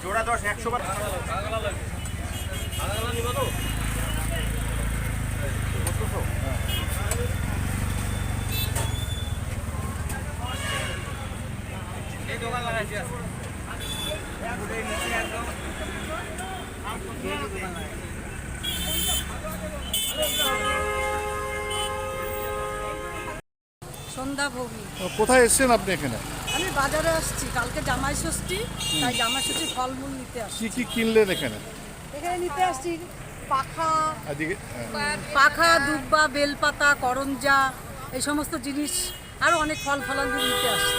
জোড়া 10 100 বার দোকান লাগাইছি সন্ধ্যা ভৌমি। কোথায় এসেছেন আপনি এখানে? আমি বাজারে আসছি, কালকে জামাই ষষ্ঠী, তাই জামাই ষষ্ঠী ফলমূল নিতে আসছি। কি কি কিনলেন এখানে? এখানে নিতে আসছি পাখা, আজকে পাখা, দুব্বা, বেলপাতা, করঞ্জা, এই সমস্ত জিনিস, আরও অনেক ফল ফলাদি নিতে আসছি।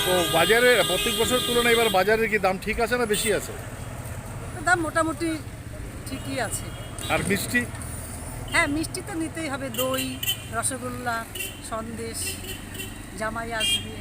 তো বাজারে প্রত্যেক বছর তুলনায় এবার বাজারের কি দাম ঠিক আছে না বেশি আছে? দাম মোটামুটি ঠিকই আছে। আর মিষ্টি? হ্যাঁ, মিষ্টি তো নিতেই হবে, দই, রসগোল্লা, সন্দেশ, জামাই আসবে।